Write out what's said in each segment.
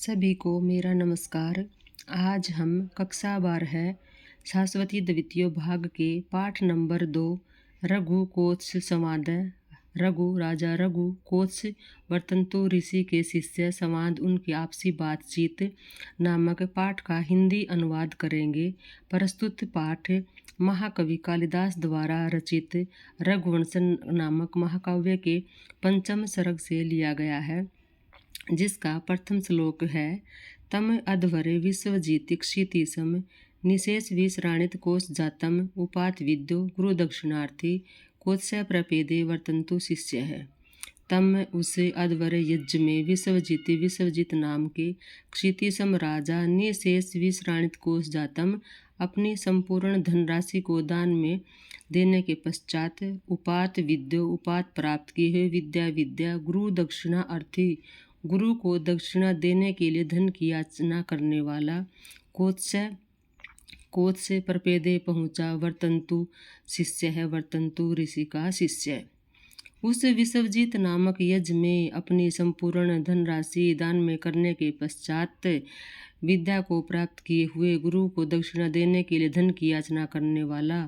सभी को मेरा नमस्कार। आज हम कक्षा 12 शाश्वती द्वितीय भाग के पाठ नंबर 2 रघु कोत्स संवाद रघु राजा रघु कोत्स वर्तंतु ऋषि के शिष्य संवाद उनकी आपसी बातचीत नामक पाठ का हिंदी अनुवाद करेंगे। प्रस्तुत पाठ महाकवि कालिदास द्वारा रचित रघुवंश नामक महाकाव्य के पंचम सर्ग से लिया गया है, जिसका प्रथम श्लोक है। तम अध्वरे विश्वजीति क्षितिसम निशेष विश्राणित कोश जातम उपात विद्यो गुरु दक्षिणार्थी कोत्स्य प्रपेदे वर्तंतु शिष्य है। तम उस अध्वर यज्ञ में विश्वजीत नाम के क्षितिसम राजा निशेष विश्राणित कोश जातम अपनी संपूर्ण धनराशि को दान में देने के पश्चात उपात विद्यो उपात प्राप्त किए हुए विद्या गुरु दक्षिणा अर्थी गुरु को दक्षिणा देने के लिए धन की याचना करने वाला कोत्स से प्रपेदे पहुँचा वर्तंतु शिष्य है। वर्तंतु ऋषि का शिष्य उस विश्वजीत नामक यज्ञ में अपनी संपूर्ण धनराशि दान में करने के पश्चात विद्या को प्राप्त किए हुए गुरु को दक्षिणा देने के लिए धन की याचना करने वाला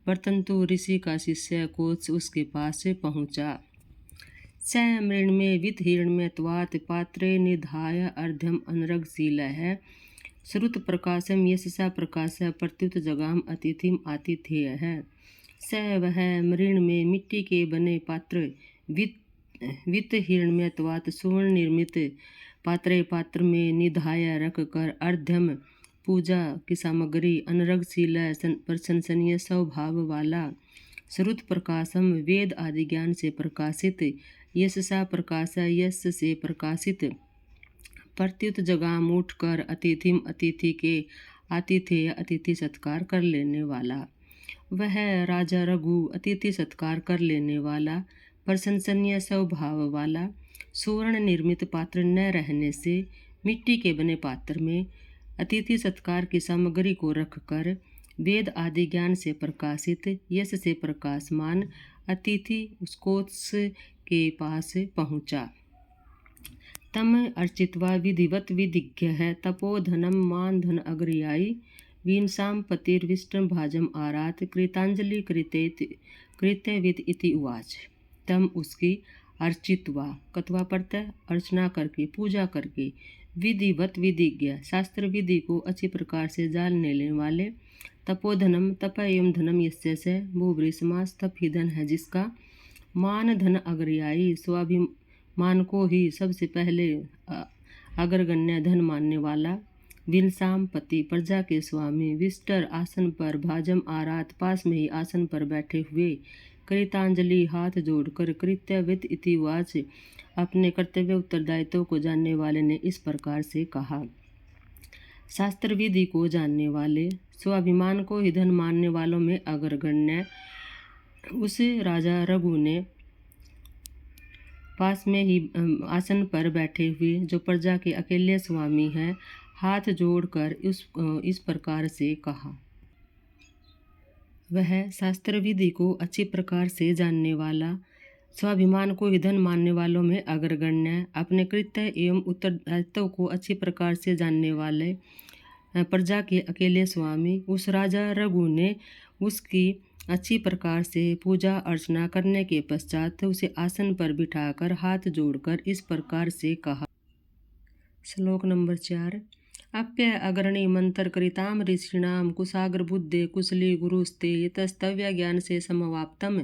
वर्तंतु ऋषि का शिष्य कोत्स उसके पास पहुँचा। स मृण्मय वित्त हिरण्मय त्वात् पात्रे निधाय अर्ध्यम अनरगशील है। श्रुत प्रकाशम यशसा प्रकाश प्रत्युत जगाम अतिथिम आतिथेय है। स वह मृण्मय मिट्टी के बने पात्र वित्त हिरण्मय त्वात् सुवर्ण निर्मित पात्र में निधाय रख कर अर्ध्यम पूजा की सामग्री अनरगशील प्रशंसनीय स्वभाव वाला श्रुत प्रकाशम वेद आदि ज्ञान से प्रकाशित यशसा प्रकाश यश से प्रकाशित प्रत्युत जगाम उठकर अतिथिम अतिथि के आतिथेय अतिथि सत्कार कर लेने वाला। वह राजा रघु अतिथि सत्कार कर लेने वाला प्रशंसनीय स्वभाव वाला सुवर्ण निर्मित पात्र न रहने से मिट्टी के बने पात्र में अतिथि सत्कार की सामग्री को रखकर वेद आदि ज्ञान से प्रकाशित यश से प्रकाशमान अतिथि कोत्स के पास पहुँचा। तम अर्चित्वा विधिवत विधिज्ञ है तपोधनम मान धन अग्रयाई वीनसाम पतिर्विष्टम भाजम आरात कृतांजलि कृत्यविद इति उवाच। तम उसकी अर्चित्वा कत्वा प्रत्यय अर्चना करके पूजा करके विधिवत विधिज्ञ शास्त्र विधि को अच्छी प्रकार से जानने लेने वाले तपोधनम तप एवं धनम यस्य से भूभृ समास तप ही धन है जिसका मान धन अग्रयाई स्वाभिमान को ही सबसे पहले अग्रगण्य धन मानने वाला विनसाम पति प्रजा के स्वामी विष्टर आसन पर भाजम आरात पास में ही आसन पर बैठे हुए कृतांजलि हाथ जोड़कर कृत्यविद इति वाच अपने कर्तव्य उत्तरदायित्व को जानने वाले ने इस प्रकार से कहा। शास्त्र विधि को जानने वाले स्वाभिमान को ही धन मानने वालों में अग्रगण्य उस राजा रघु ने पास में ही आसन पर बैठे हुए जो प्रजा के अकेले स्वामी हैं हाथ जोड़कर इस प्रकार से कहा। वह शास्त्र विधि को अच्छी प्रकार से जानने वाला स्वाभिमान को ही धन मानने वालों में अग्रगण्य अपने कृत्य एवं उत्तरदायित्व को अच्छी प्रकार से जानने वाले प्रजा के अकेले स्वामी उस राजा रघु ने उसकी अच्छी प्रकार से पूजा अर्चना करने के पश्चात उसे आसन पर बिठाकर हाथ जोड़कर इस प्रकार से कहा। श्लोक नंबर 4। अप्य अग्रणी मंत्र कृताम ऋषिणाम कुशाग्र बुद्धे कुशली गुरुस्ते यतस्तव्य ज्ञान से समवाप्तम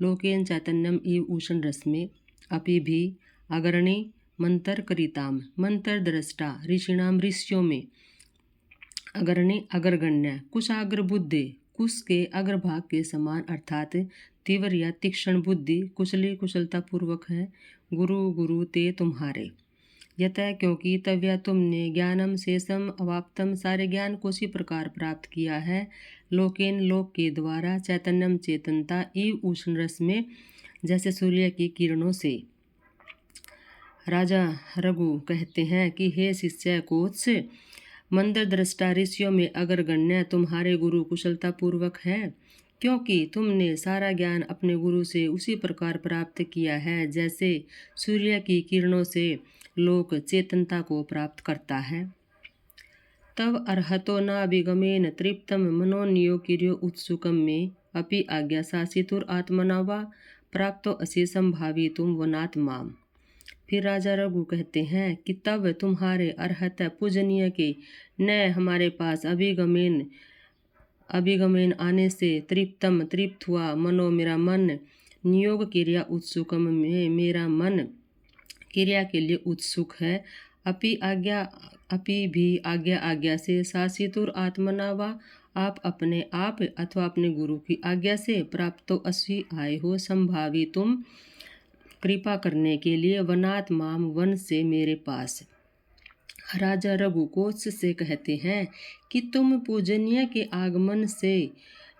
लोकेन चैतन्यम इव उषण रश्मि। अपि भी अग्रणी मंत्र करिताम मंत्र दृष्टा ऋषिणाम ऋषियों में अग्रणी अग्रगण्य कुशाग्र बुद्धि कुश के अग्रभाग के समान अर्थात तीव्र या तीक्ष्ण बुद्धि कुशली कुशलता पूर्वक है गुरु ते तुम्हारे यत क्योंकि तव्या तुमने ज्ञानम शेषम अवाप्तम सारे ज्ञान को उसी प्रकार प्राप्त किया है लोकेन लोक के द्वारा चैतन्यम चेतनता इव उष्ण रस में जैसे सूर्य की किरणों से। राजा रघु कहते हैं कि हे शिष्य कोत्स मंदिर दृष्टा ऋषियों में अग्रगण्य तुम्हारे गुरु कुशलता पूर्वक है क्योंकि तुमने सारा ज्ञान अपने गुरु से उसी प्रकार प्राप्त किया है जैसे सूर्य की किरणों से लोक चेतनता को प्राप्त करता है। तब अर्हतो नाभिगमेन तृप्तम मनोनियो किर्यो उत्सुकम में अपि आज्ञा शासितुर आत्मना वा प्राप्तो असि संभावितुम वनात् माम। फिर राजा रघु कहते हैं कि तब तुम्हारे अर्हत पूजनीय के न हमारे पास अभिगमेन आने से तृप्त हुआ मनो मेरा मन नियोग क्रिया उत्सुकम में मेरा मन क्रिया के लिए उत्सुक है। अपि भी आज्ञा से शासितुर आत्मना वा आप अपने आप अथवा अपने गुरु की आज्ञा से प्राप्त असि आए हो संभावी तुम कृपा करने के लिए वनात् माम वन से मेरे पास। राजा रघुकोश से कहते हैं कि तुम पूजनीय के आगमन से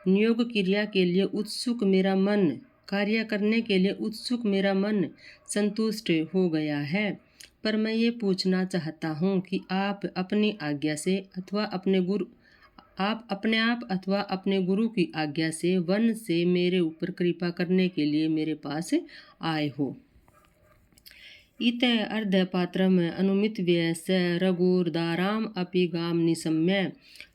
नियोग क्रिया के लिए उत्सुक मेरा मन कार्य करने के लिए उत्सुक मेरा मन संतुष्ट हो गया है, पर मैं ये पूछना चाहता हूँ कि आप अपनी आज्ञा से अथवा अपने आप अथवा अपने गुरु की आज्ञा से वन से मेरे ऊपर कृपा करने के लिए मेरे पास आए हो। इत अर्धपात्रम अनुमित व्यय स रघुर्दाराम अपि गाम निशम्य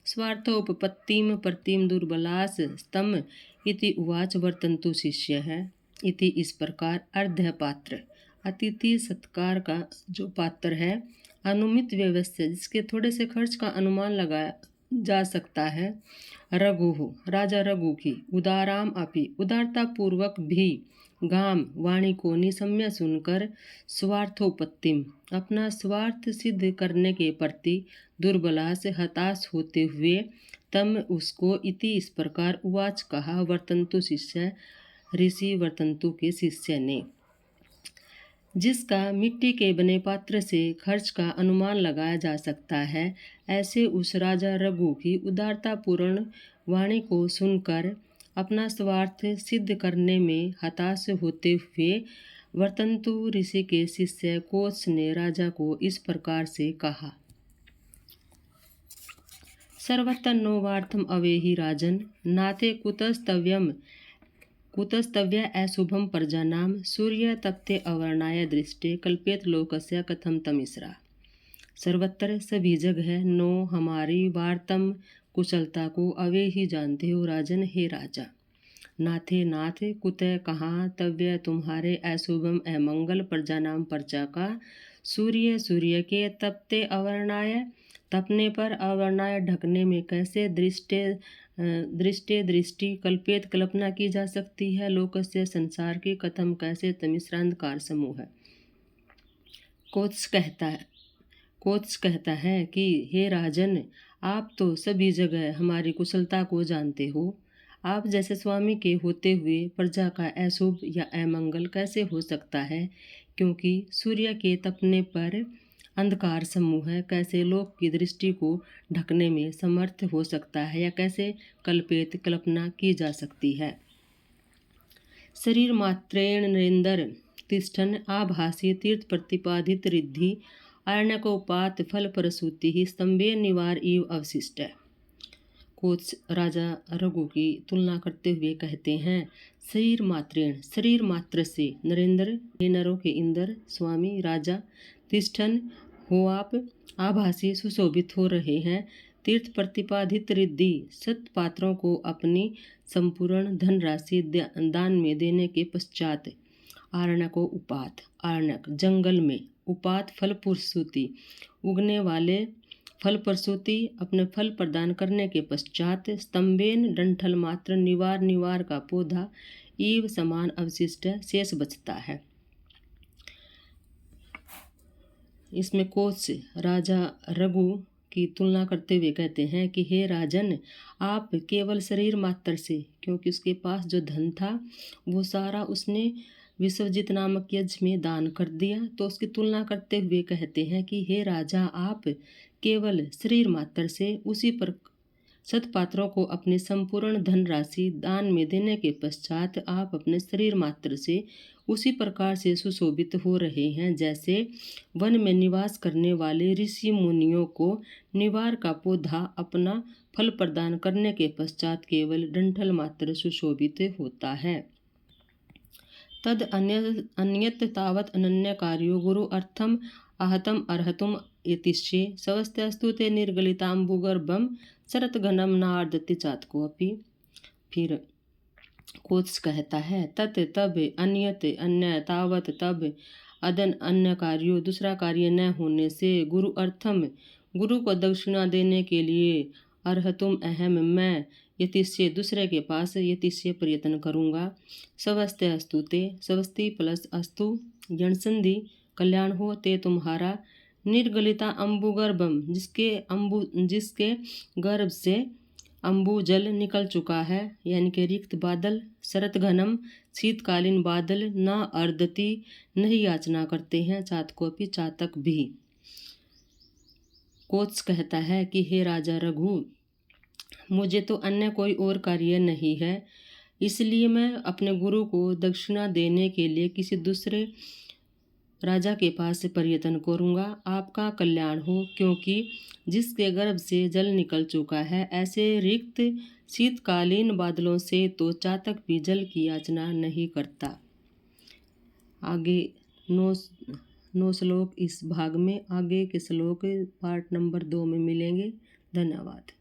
स्वार्थोपपत्तिम प्रतिम दुर्बलास स्तम इति उवाच वर्तन्तु शिष्य है। इति इस प्रकार अर्धपात्र अतिथि सत्कार का जो पात्र है अनुमित व्यवस्था जिसके थोड़े से खर्च का अनुमान लगाया जा सकता है। रघु राजा रघु की उदाराम अपि उदारता पूर्वक भी गाम वाणी को निशम्य सुनकर स्वार्थोपत्तिम अपना स्वार्थ सिद्ध करने के प्रति दुर्बला से हताश होते हुए तम उसको इति इस प्रकार उवाच कहा वर्तन्तु शिष्य ऋषि वर्तन्तु के शिष्य ने। जिसका मिट्टी के बने पात्र से खर्च का अनुमान लगाया जा सकता है, ऐसे उस राजा रघु की उदारतापूर्ण वाणी को सुनकर अपना स्वार्थ सिद्ध करने में हताश होते हुए वर्तन्तु ऋषि के शिष्य कोश ने राजा को इस प्रकार से कहा। सर्वतन्नोवार्थम अवेहि राजन नाथे कुतस्तव्य अशुभम प्रजानाम सूर्य तप्ते अवर्णाय दृष्टे कल्पेत लोकस्य कथम तमिश्रा। सर्वत्र सभी जगह नो हमारी वार्तम कुशलता को अवे ही जानते हो राजन हे राजा। नाथे नाथ कुतः कहाँ तव्य तुम्हारे अशुभम अमंगल प्रजा नाम प्रजा का सूर्य के तपते अवर्णाय तपने पर अवर्णाय ढकने में कैसे दृष्टि कल्पित कल्पना की जा सकती है। लोक से संसार की कथम कैसे तमिश्रांधकार समूह है। कोत्स कहता है कि हे राजन आप तो सभी जगह हमारी कुशलता को जानते हो। आप जैसे स्वामी के होते हुए प्रजा का अशुभ या अमंगल कैसे हो सकता है, क्योंकि सूर्य के तपने पर अंधकार समूह कैसे लोक की दृष्टि को ढकने में समर्थ हो सकता है या कैसे कल्पना की जा सकती है। शरीर मात्रेण नरेंद्र तिष्ठन आभासी तीर्थ प्रतिपादित रिद्धि अरण्यकोपात फल प्रसूति स्तंभे निवार इव अवशिष्ट। कोच राजा रघु की तुलना करते हुए कहते हैं शरीर मात्र से नरेंद्र नरों के इंद्र स्वामी राजा तिष्ठन हो आप आभासी सुशोभित हो रहे हैं। तीर्थ प्रतिपादित रिद्धि सत पात्रों को अपनी संपूर्ण धनराशि दान में देने के पश्चात आरण्यक जंगल में उपात फल प्रसूति उगने वाले फल प्रसूति अपने फल प्रदान करने के पश्चात स्तंभेन डंठल मात्र निवार का पौधा ईव समान अवशिष्ट शेष बचता है। इसमें कोच राजा रघु की तुलना करते हुए कहते हैं कि हे राजन आप केवल शरीर मात्र से, क्योंकि उसके पास जो धन था वो सारा उसने विश्वजित नामक यज्ञ में दान कर दिया, तो उसकी तुलना करते हुए कहते हैं कि हे राजा आप केवल शरीर मात्र से उसी पर सतपात्रों को अपनी संपूर्ण धनराशि दान में देने के पश्चात आप अपने शरीर मात्र से उसी प्रकार से सुशोभित हो रहे हैं जैसे वन में निवास करने वाले ऋषि मुनियों को निवार का पौधा अपना फल प्रदान करने के पश्चात केवल डंठल मात्र सुशोभित होता है। तद अन्यत तावत अनन्य कार्यो गुरु अर्थम आहतम अर्हतुम यतिष्ये स्वस्त्यस्तु ते निर्गलिताम्बुगर्भम शरतघनम नार्दति चातकोऽपि। फिर कोत्स कहता है तत् तब अन्यत अन्य तावत तब अदन अन्य कार्यो दूसरा कार्य न होने से गुरु अर्थम गुरु को दक्षिणा देने के लिए अर्हतुम अहम मैं यतिष्य दूसरे के पास यतिष्य प्रयत्न करूँगा। स्वस्ते अस्तु ते स्वस्ति प्लस अस्तु यणसंधि कल्याण हो ते तुम्हारा निर्गलिता अम्बुगर्भम जिसके गर्भ से अम्बु जल निकल चुका है यानी कि रिक्त बादल शरत घनम शीतकालीन बादल न अर्दति नहीं याचना करते हैं चातकोपि चातक भी। कोत्स कहता है कि हे राजा रघु मुझे तो अन्य कोई और कार्य नहीं है इसलिए मैं अपने गुरु को दक्षिणा देने के लिए किसी दूसरे राजा के पास पर्यटन करूँगा। आपका कल्याण हो क्योंकि जिसके गर्भ से जल निकल चुका है ऐसे रिक्त शीतकालीन बादलों से तो चातक भी जल की याचना नहीं करता। आगे 9 श्लोक इस भाग में, आगे के श्लोक पार्ट नंबर 2 में मिलेंगे। धन्यवाद।